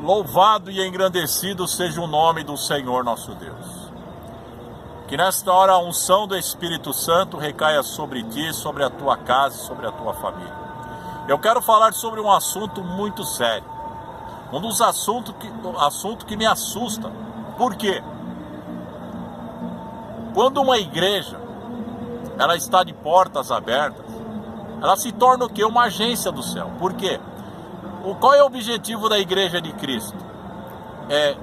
Louvado e engrandecido seja o nome do Senhor nosso Deus. Que nesta hora a unção do Espírito Santo recaia sobre ti, sobre a tua casa, sobre a tua família. Eu quero falar sobre um assunto muito sério. Um dos assuntos que me assusta. Por quê? Quando uma igreja ela está de portas abertas, ela se torna o quê? Uma agência do céu. Por quê? Qual é o objetivo da igreja de Cristo? É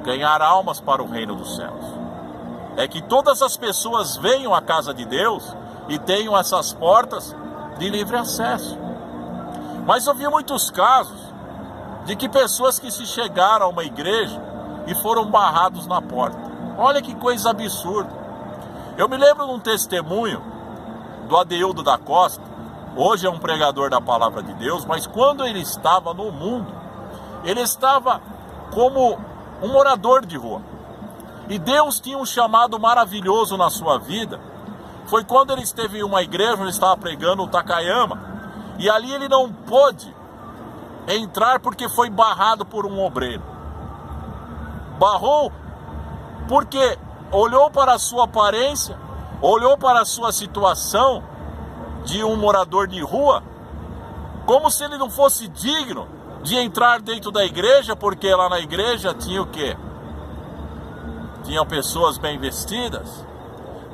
ganhar almas para o reino dos céus. É que todas as pessoas venham à casa de Deus e tenham essas portas de livre acesso. Mas eu vi muitos casos de que pessoas que se chegaram a uma igreja e foram barrados na porta. Olha que coisa absurda. Eu me lembro de um testemunho do Adeildo da Costa. Hoje é um pregador da palavra de Deus, mas quando ele estava no mundo, ele estava como um morador de rua. E Deus tinha um chamado maravilhoso na sua vida. Foi quando ele esteve em uma igreja, onde ele estava pregando o Takayama, e ali ele não pôde entrar porque foi barrado por um obreiro. Barrou porque olhou para a sua aparência, olhou para a sua situação de um morador de rua, como se ele não fosse digno de entrar dentro da igreja, porque lá na igreja tinha o quê? Tinham pessoas bem vestidas,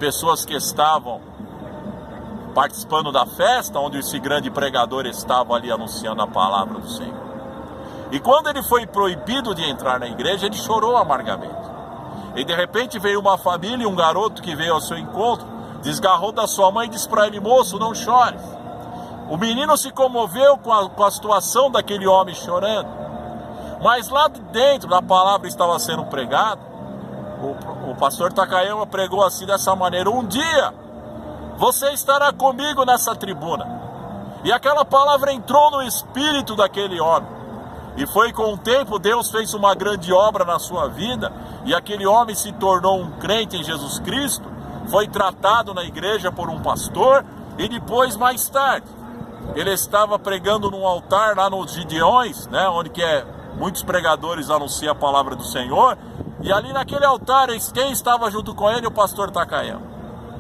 pessoas que estavam participando da festa, onde esse grande pregador estava ali anunciando a palavra do Senhor. E quando ele foi proibido de entrar na igreja, ele chorou amargamente. E de repente veio uma família, um garoto que veio ao seu encontro, desgarrou da sua mãe e disse para ele: moço, não chores. O menino se comoveu com a situação daquele homem chorando. Mas lá dentro da palavra estava sendo pregada. O pastor Takayama pregou assim, dessa maneira: um dia você estará comigo nessa tribuna. E aquela palavra entrou no espírito daquele homem. E foi com o tempo, Deus fez uma grande obra na sua vida. E aquele homem se tornou um crente em Jesus Cristo. Foi tratado na igreja por um pastor. E depois, mais tarde, ele estava pregando num altar lá nos Gideões, né, onde muitos pregadores anunciam a palavra do Senhor. E ali naquele altar, quem estava junto com ele? O pastor Takayama.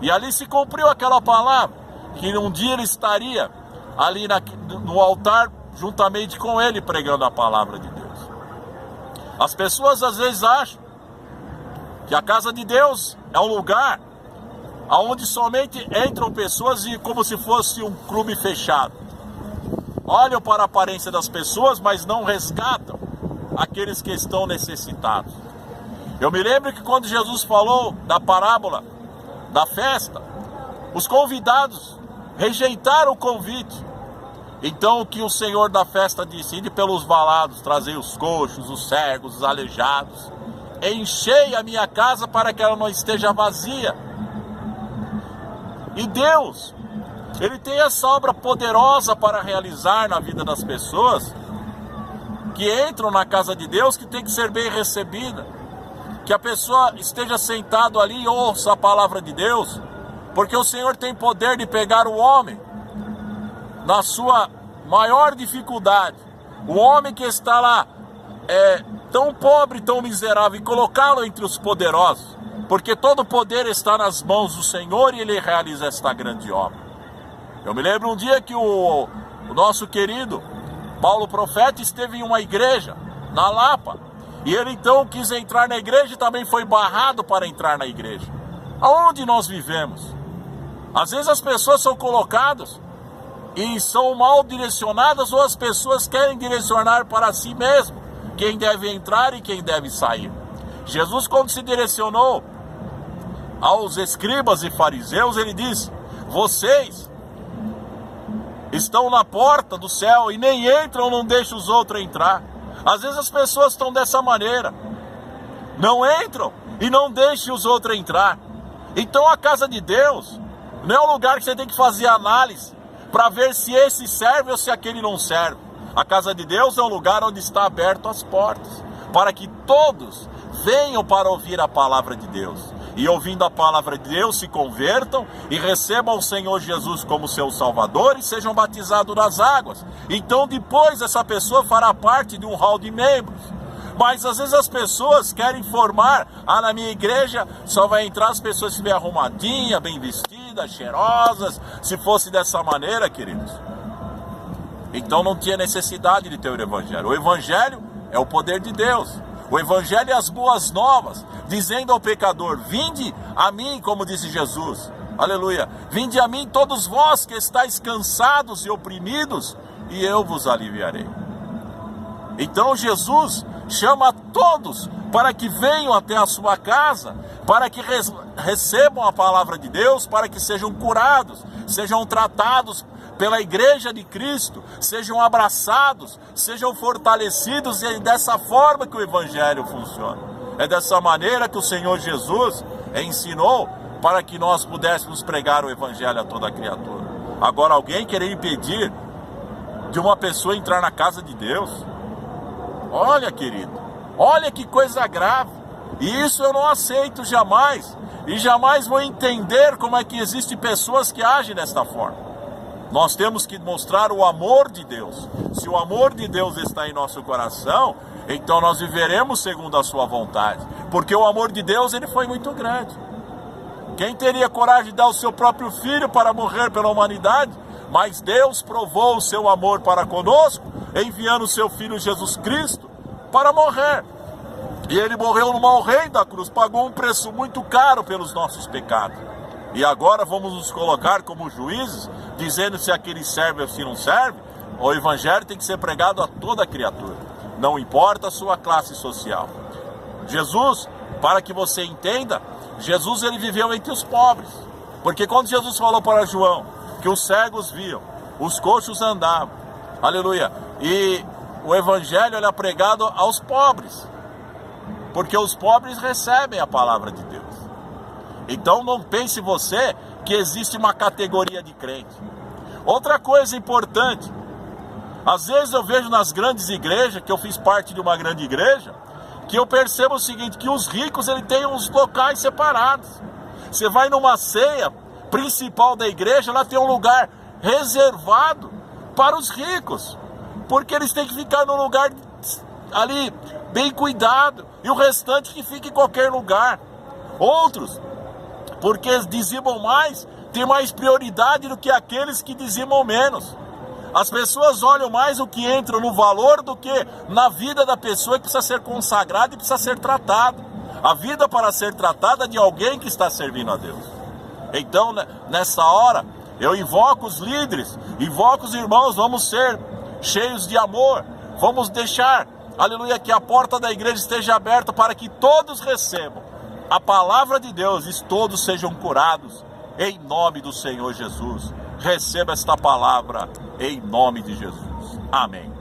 E ali se cumpriu aquela palavra, que um dia ele estaria ali no altar, juntamente com ele, pregando a palavra de Deus. As pessoas às vezes acham que a casa de Deus é um lugar onde somente entram pessoas e como se fosse um clube fechado. Olham para a aparência das pessoas, mas não resgatam aqueles que estão necessitados. Eu me lembro que quando Jesus falou da parábola da festa, os convidados rejeitaram o convite. Então o que o Senhor da festa disse: ide pelos valados, trazei os coxos, os cegos, os aleijados, enchei a minha casa para que ela não esteja vazia. E Deus, Ele tem essa obra poderosa para realizar na vida das pessoas que entram na casa de Deus, que tem que ser bem recebida. Que a pessoa esteja sentado ali e ouça a palavra de Deus, porque o Senhor tem poder de pegar o homem na sua maior dificuldade, o homem que está lá tão pobre, tão miserável, e colocá-lo entre os poderosos, porque todo o poder está nas mãos do Senhor e Ele realiza esta grande obra. Eu me lembro um dia que o nosso querido Paulo Profeta esteve em uma igreja na Lapa, e ele então quis entrar na igreja e também foi barrado para entrar na igreja. Aonde nós vivemos? Às vezes as pessoas são colocadas e são mal direcionadas, ou as pessoas querem direcionar para si mesmo quem deve entrar e quem deve sair. Jesus, quando se direcionou aos escribas e fariseus, ele disse: vocês estão na porta do céu e nem entram, não deixam os outros entrar. Às vezes as pessoas estão dessa maneira, não entram e não deixam os outros entrar. Então a casa de Deus não é um lugar que você tem que fazer análise para ver se esse serve ou se aquele não serve. A casa de Deus é um lugar onde está aberto as portas, para que todos venham para ouvir a palavra de Deus. E ouvindo a palavra de Deus, se convertam e recebam o Senhor Jesus como seu Salvador e sejam batizados nas águas. Então depois essa pessoa fará parte de um hall de membros, Mas às vezes as pessoas querem formar, na minha igreja só vai entrar as pessoas que bem arrumadinhas, bem vestidas, cheirosas. Se fosse dessa maneira, queridos, então não tinha necessidade de ter o evangelho. O evangelho é o poder de Deus. O evangelho é as boas novas, dizendo ao pecador: vinde a mim, como disse Jesus. Aleluia. Vinde a mim todos vós que estáis cansados e oprimidos, e eu vos aliviarei. Então Jesus chama a todos para que venham até a sua casa, para que recebam a palavra de Deus, para que sejam curados, sejam tratados pela igreja de Cristo, sejam abraçados, sejam fortalecidos. E é dessa forma que o evangelho funciona. É dessa maneira que o Senhor Jesus ensinou para que nós pudéssemos pregar o evangelho a toda criatura. Agora, alguém querer impedir de uma pessoa entrar na casa de Deus, olha, querido, olha que coisa grave. E isso eu não aceito jamais. E jamais vou entender como é que existem pessoas que agem desta forma. Nós temos que mostrar o amor de Deus. Se o amor de Deus está em nosso coração, então nós viveremos segundo a sua vontade. Porque o amor de Deus, ele foi muito grande. Quem teria coragem de dar o seu próprio filho para morrer pela humanidade? Mas Deus provou o seu amor para conosco, enviando o seu Filho Jesus Cristo para morrer. E ele morreu no mau rei da cruz, pagou um preço muito caro pelos nossos pecados. E agora vamos nos colocar como juízes, dizendo se aquele serve ou se não serve? O evangelho tem que ser pregado a toda criatura, não importa a sua classe social. Jesus, para que você entenda, Jesus ele viveu entre os pobres. Porque quando Jesus falou para João que os cegos viam, os coxos andavam, aleluia, e o evangelho ele é pregado aos pobres, porque os pobres recebem a palavra de Deus. Então não pense você que existe uma categoria de crente. Outra coisa importante, às vezes eu vejo nas grandes igrejas, que eu fiz parte de uma grande igreja, que eu percebo o seguinte, que os ricos ele têm uns locais separados. Você vai numa ceia principal da igreja, lá tem um lugar reservado para os ricos, porque eles têm que ficar num lugar ali bem cuidado, e o restante que fica em qualquer lugar. Outros, porque dizimam mais, tem mais prioridade do que aqueles que dizimam menos. As pessoas olham mais o que entra no valor do que na vida da pessoa que precisa ser consagrada e precisa ser tratada. A vida para ser tratada de alguém que está servindo a Deus. Então, nessa hora, eu invoco os líderes, invoco os irmãos, vamos ser cheios de amor, vamos deixar, aleluia, que a porta da igreja esteja aberta para que todos recebam a palavra de Deus e todos sejam curados, em nome do Senhor Jesus. Receba esta palavra em nome de Jesus. Amém.